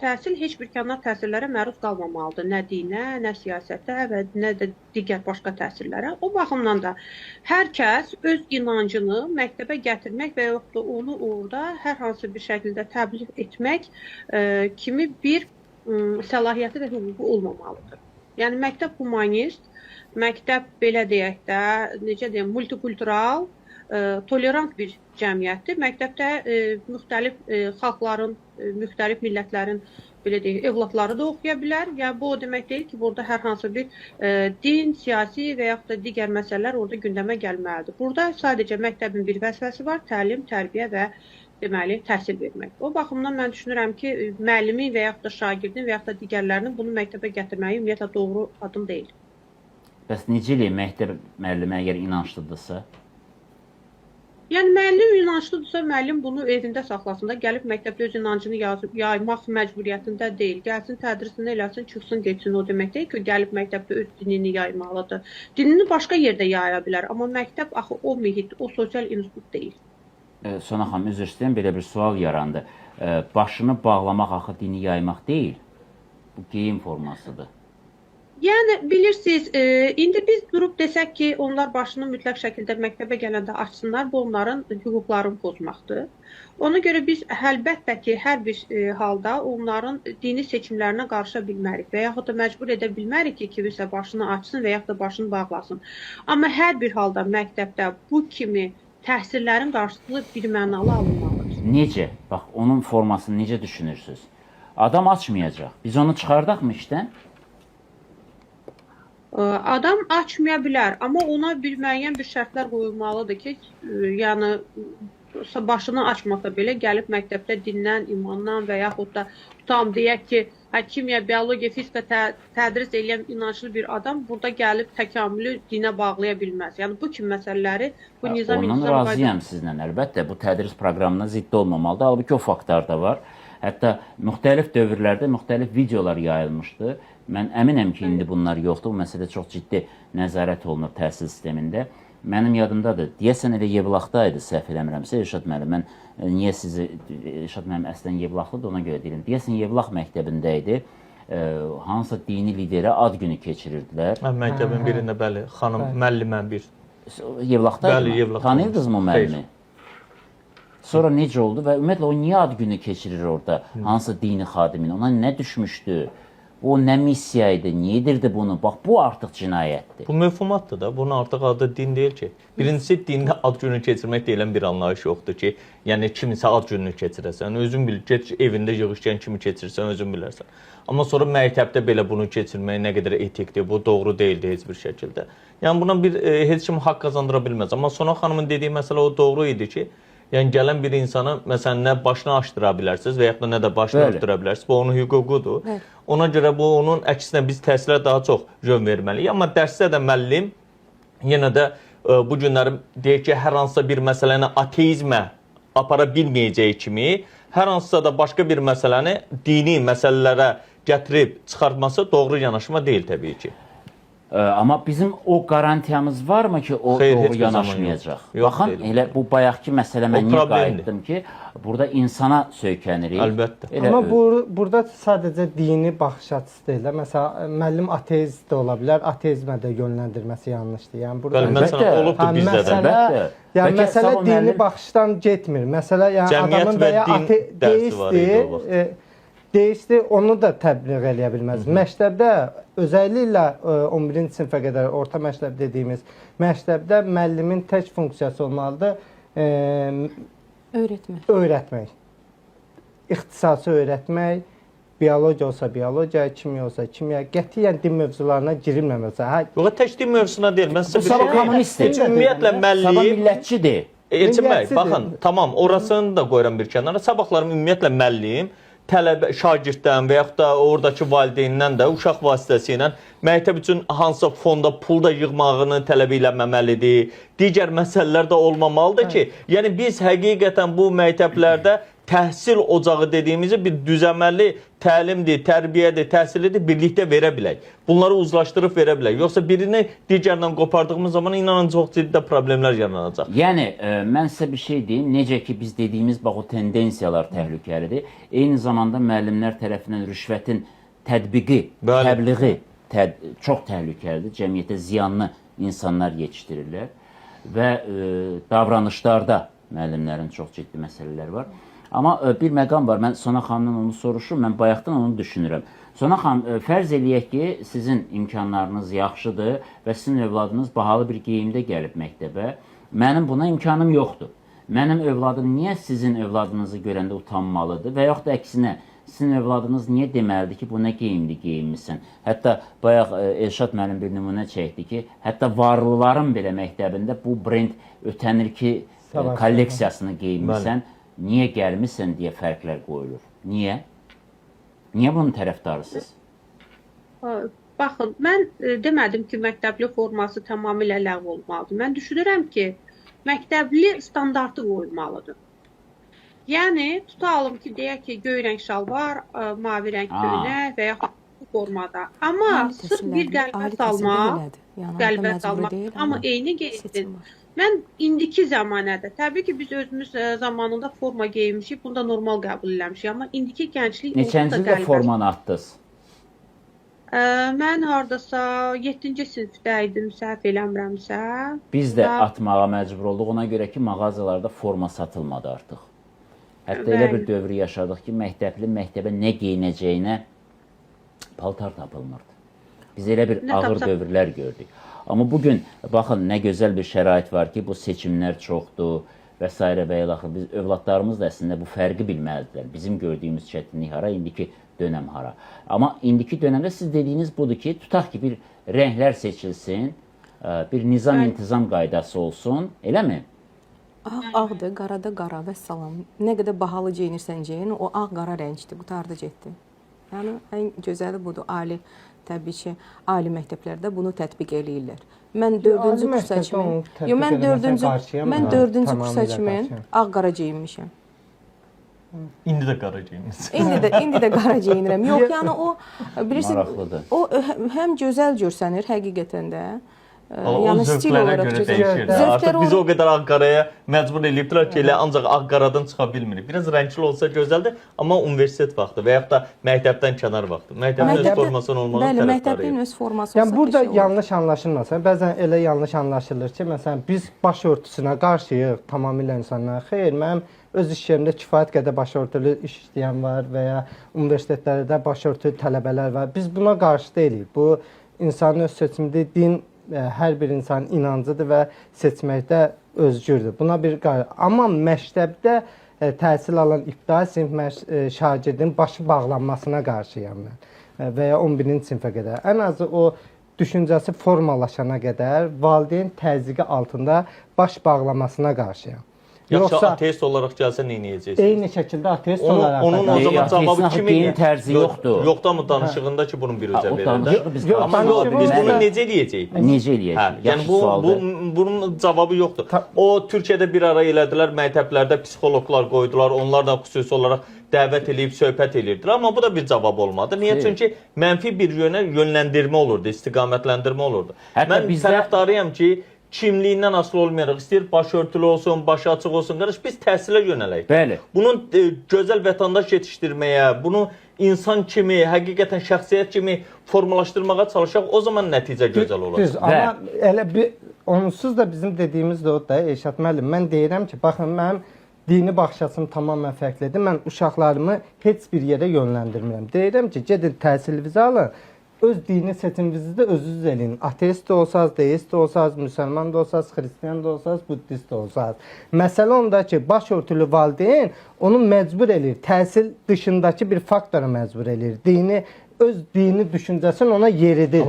Təhsil heç bir kənar təsirlərə məruz qalmamalıdır. Nə dinə, nə siyasətə və nə də digər başqa təsirlərə. O baxımdan da hər kəs öz inancını məktəbə gətirmək və yaxud da onu orada hər hansı bir şəkildə təbliğ etmək kimi bir səlahiyyəti və hüququ olmamalıdır. Yəni məktəb humanist, məktəb belə deyək də, necə deyim, multikultural, tolerant bir cəmiyyətdir. Məktəbdə müxtəlif xalqların, müxtəlif millətlərin belə deyək, övladları da oxuya bilər. Yəni bu o demək deyil ki, burada hər hansı bir din, siyasi və yaxud da digər məsələlər orada gündəmə gəlməlidir. Burada sadəcə məktəbin bir vəzifəsi var, təlim, tərbiyə və deməli təhsil vermək. O baxımdan mən düşünürəm ki, müəllimin və yaxud da şagirdin və yaxud da digərlərinin bunu məktəbə gətirməyi ümumiyyətlə doğru adım deyil. Bəs necə eləyək məktəb müəllimi əgər inanclıdırsa? Yəni müəllim inanclıdırsa, müəllim bunu evində saxlasın da, gəlib məktəbdə öz inancını yaymaq məcburiyyətində deyil. Gəlsin, tədrisini eləsin, çıxsın, geçsin. O demək deyil ki, gəlib məktəbdə öz dinini yaymalıdır. Dinini başqa yerdə yaya bilər, amma məktəb axı o mühit, o sosial institut deyil. Sona xanım, üzr istəyirəm, belə bir sual yarandı. Başını bağlamaq axı dini yaymaq deyil. Bu geyim formasıdır. Yəni, bilirsiniz, indi biz durub desək ki, onlar başını mütləq şəkildə məktəbə gələndə açsınlar, bu onların hüquqlarını pozmaqdır. Ona görə biz əlbəttə ki, hər bir halda onların dini seçimlərinə qarışa bilmərik və yaxud da məcbur edə bilmərik ki, kimisə başını açsın və yaxud da başını bağlasın. Amma hər bir halda məktəbdə bu kimi təhsillərin qarşılığı birmənalı alınmalıdır. Necə? Bax, onun formasını necə düşünürsünüz? Adam açmayacaq. Biz onu çıxardaqmı işdən? Adam açmaya bilər, amma ona bir müəyyən bir şərtlər qoyulmalıdır ki, yəni başını açmasa belə gəlib məktəbdə dindən, imandan və yaxud da tutam deyək ki, kimya, biologiya, fizika tədris edən inanclı bir adam burada gəlib təkamülü dinə bağlaya bilməz. Yəni bu kimi məsələləri bu nizam ondan razıyam sizlə, əlbəttə bu tədris proqramına zidd olmamalıdır. Halbuki o faktlar da var. Hətta müxtəlif dövrlərdə müxtəlif videolar yayılmışdı. Mən əminəm ki, indi bunlar yoxdur. Bu məsələ çox ciddi nəzarət olunur təhsil sistemində. Mənim yadımdadır. Deyəsən elə Yevlaxda idi, səhv eləmirəmsə, Elşad müəllim. Mən niyə sizi, Elşad müəllim əslən Yevlaxlıdır, ona görə deyirəm. Deyəsən Yevlax məktəbində idi. Hansısa dini liderə ad günü keçirirdilər. Məktəbin birində, bəli, xanım müəllimə bir. Yevlaxda Bəli, Yevlaxda. Tanıyırdınızmı o müəllimi? Sonra necə oldu və ümumiyyətlə o niyə ad günü keçirir orada? Hansısa dini xadimin? Ona nə düşmüşdü? O nə missiya idi, niyə edirdi bunu? Bax, bu artıq cinayətdir. Bu mövhumatdır da, bunun artıq adı din deyil ki. Birincisi, dində ad günü keçirmək deyilən bir anlayış yoxdur ki, yəni kimisə ad gününü keçirəsən, özün bil, evində yığışkən kimi keçirsən, özün bilərsən. Amma sonra məktəbdə belə bunu keçirmək nə qədər etikdir, bu doğru deyildi heç bir şəkildə. Yəni buna heç kim haqq qazandıra bilməz. Amma Sona xanımın dediyi məsələ o doğru idi ki, yəni gələn bir insana məsələn nə başını açdıra bilərsiniz və yaxud da nə də başını örtdürə bilərsiniz. Bu onun hüququdur. Ona görə bu onun əksinə biz təhsilə daha çox yön verməliyik. Amma dərsdə də müəllim yenə də bu günləri deyək ki, hər hansısa bir məsələni ateizmə apara bilməyəcəyi kimi, hər hansısa da başqa bir məsələni dini məsələlərə gətirib çıxartması doğru yanaşma deyil təbii ki. Amma bizim o qarantiyamız varmı ki, o doğru yanaşmayacaq? Baxın, elə bu bayaqki məsələ mən niyə qayıtdım ki, burada insana söykənirik. Əlbəttə. Amma burada sadəcə dini baxış açısı deyil. Məsələn, müəllim ateist də ola bilər, ateizmə də yönləndirməsi yanlışdır. Yəni burada məsələn olubdur bizdə də. Yəni məsələ dini baxışdan getmir. Məsələ yəni adamın və ya ateistdir. Deyisti, onu da təbliğ eləyə bilməz. Məktəbdə, özəlliklə 11-ci sinifə qədər orta məktəb dediyimiz məktəbdə müəllimin tək funksiyası olmalıdır öyrətmək. İxtisası öyrətmək, biologiya olsa biologiya, kimya olsa kimya, qətiyyən din mövzularına girilməməsə. Yox, tək din mövzusuna deyil. Bu sabah kommunistdir. Ümumiyyətlə müəllim... Sabah millətçidir. Elçin bəy, baxın, tamam, orasını da qoyuram bir kənara. Sabahlarım ümumiyyətlə müəllim tələbə, şagirddən və yaxud da oradakı valideyndən də uşaq vasitəsilə məktəb üçün hansısa fonda pul da yığmağını tələb eləməməlidir. Digər məsələlər də olmamalıdır ki, yəni biz həqiqətən bu məktəblərdə təhsil ocağı dediyimizi bir düzəməli təlimdir, tərbiyədir, təhsilidir, birlikdə verə bilək. Bunları uzlaşdırıb verə bilək. Yoxsa birini digərindən qopardığımız zaman inanın çox ciddi problemlər yaranacaq. Yəni, mən sizə bir şey deyim, necə ki biz dediyimiz bax o tendensiyalar təhlükəlidir. Eyni zamanda müəllimlər tərəfindən rüşvətin tətbiqi, təbliği çox təhlükəlidir. Cəmiyyətə ziyanlı insanlar yetişdirirlər və davranışlarda müəllimlərin çox ciddi məsələləri var. Amma bir məqam var, mən Sona xanımdan onu soruşurum, mən bayaqdan onu düşünürəm. Sona xanım, fərz eləyək ki, sizin imkanlarınız yaxşıdır və sizin övladınız bahalı bir geyimdə gəlib məktəbə. Mənim buna imkanım yoxdur. Mənim övladım niyə sizin övladınızı görəndə utanmalıdır və yaxud da əksinə, sizin övladınız niyə deməlidir ki, bu nə geyimli geyinmişsən? Hətta bayaq Elşad müəllim bir nümunə çəkdi ki, hətta varlıların belə məktəbində bu brend ötənir ki, kolleksiyasını geyinmişsən. Niyə gəlmişsən deyə fərqlər qoyulur. Niyə? Niyə bunun tərəfdarısınız? Baxın, mən demədim ki, məktəbli forması tamamilə ləğv olmalıdır. Mən düşünürəm ki, məktəbli standartı qoyulmalıdır. Yəni, tutalım ki, deyək ki, göy rəng şalvar, mavi rəng köynək və yaxud formada. Amma sırf bir qəlbə salmaq, amma eyni geyinsin. Mən indiki zamanədə, təbii ki, biz özümüz zamanında forma geyinmişik, bunu da normal qəbul eləmişik, amma indiki gənclik... Neçənci ildə formanı atdınız? Mən haradasa 7-ci sinifdə idim, səhv eləmirəmsə. Biz də atmağa məcbur olduq, ona görə ki, mağazalarda forma satılmadı artıq. Hətta elə bir dövrü yaşadıq ki, məktəbli məktəbə nə geyinəcəyinə paltar tapılmırdı. Biz elə bir ağır dövrlər gördük. Amma bugün, baxın, nə gözəl bir şərait var ki, bu seçimlər çoxdur və s. və ilaxır. Biz övladlarımız da əslində bu fərqi bilməlidirlər. Bizim gördüyümüz çətinlik hara, indiki dönəm hara. Amma indiki dönəmdə siz dediyiniz budur ki, tutaq ki, bir rənglər seçilsin, bir nizam-intizam qaydası olsun, eləmi? Ağdır, qarada qara və salam. Nə qədər bahalı geyinirsən geyin, o ağ-qara rəngdir, qutardı getdi. Yəni, ən gözəli budur, təbii ki, ali məktəblərdə bunu tətbiq eləyirlər. Mən 4-cü kurs seçimin ağ-qara geyinmişəm. İndi də qara geyinmişəm. İndi də qara geyinirəm. Yox, yəni o, bilirsiniz, o həm gözəl görsənir həqiqətən də. Yəni stil olaraq dəyişir. Artıq biz o qədər ağ-qaraya məcbur eləyibdilər ki, elə ancaq ağ-qaradan çıxa bilmirik. Biraz rəngli olsa gözəldir, amma universitet vaxtı və yaxud da məktəbdən kənar vaxtı. Məktəbin öz formasının olmağı tərəfdarıyıq. Bəli, məktəbin öz forması olsa. Yəni burada yanlış anlaşılmasın. Bəzən elə yanlış anlaşılır ki, məsələn biz başörtüsünə qarşıyıq tamamilə insanlara. Xeyr, mənim öz iş yerimdə kifayət qədər başörtülü iş işləyən var və ya universitetlərdə başörtülü tələbələr var. Biz buna qarşı deyilik. Bu insanın öz seçimidir, din hər bir insanın inancıdır və seçməkdə özgürdür. Buna bir qayğı. Amma məktəbdə təhsil alan ibtidai sinif şagirdin başı bağlanmasına qarşıyam mən və ya 11-ci sinifə qədər. Ən azı o düşüncəsi formalaşana qədər valideyn təzyiqi altında baş bağlamasına qarşıyam. Yoxsa ateist olaraq gəlsə nə edəcəksiniz? Eyni şəkildə ateist olaraq. Onun o zaman cavabı kimin tərzi yoxdur. Yoxdur amma danışığında ki, bunun bir özə verir. Amma biz bunu necə eləyəcəyik? Necə eləyəcəyik? Yəni bunun cavabı yoxdur. O Türkiyədə bir ara elədilər, məktəblərdə psixoloqlar qoydular, onlar da xüsusi olaraq dəvət eləyib söhbət eləyirdilər. Amma bu da bir cavab olmadı. Niyə? Çünki mənfi bir yönləndirmə olurdu, istiqamətləndirmə olurdu. Mən tərəfdarıyam ki, kimliyindən asılı olmayaraq, istəyir başörtülü olsun, başı açıq olsun, qardaş, biz təhsilə yönələk. Bəli. Bunun gözəl vətəndaş yetişdirməyə, bunu insan kimi, həqiqətən şəxsiyyət kimi formalaşdırmağa çalışaq, o zaman nəticə gözəl olacaq. Düz, amma elə bir, onsuz da bizim dediyimiz də o da, Elşad müəllim, mən deyirəm ki, baxın, mənim dini baxış açım tamamilə fərqlidir. Mən uşaqlarımı heç bir yerə yönləndirmirəm. Deyirəm ki, gedin təhsilinizi alın. Öz dini seçiminizi də özünüz eləyin. Ateist də olsanız, deist də olsanız, müsəlman da olsanız, xristiyan da olsanız, buddist də olsanız. Məsələ onda ki, başörtülü valideyn onu məcbur eləyir. Təhsil dışındakı bir faktora məcbur eləyir. Öz dini düşüncəsini ona yeridir.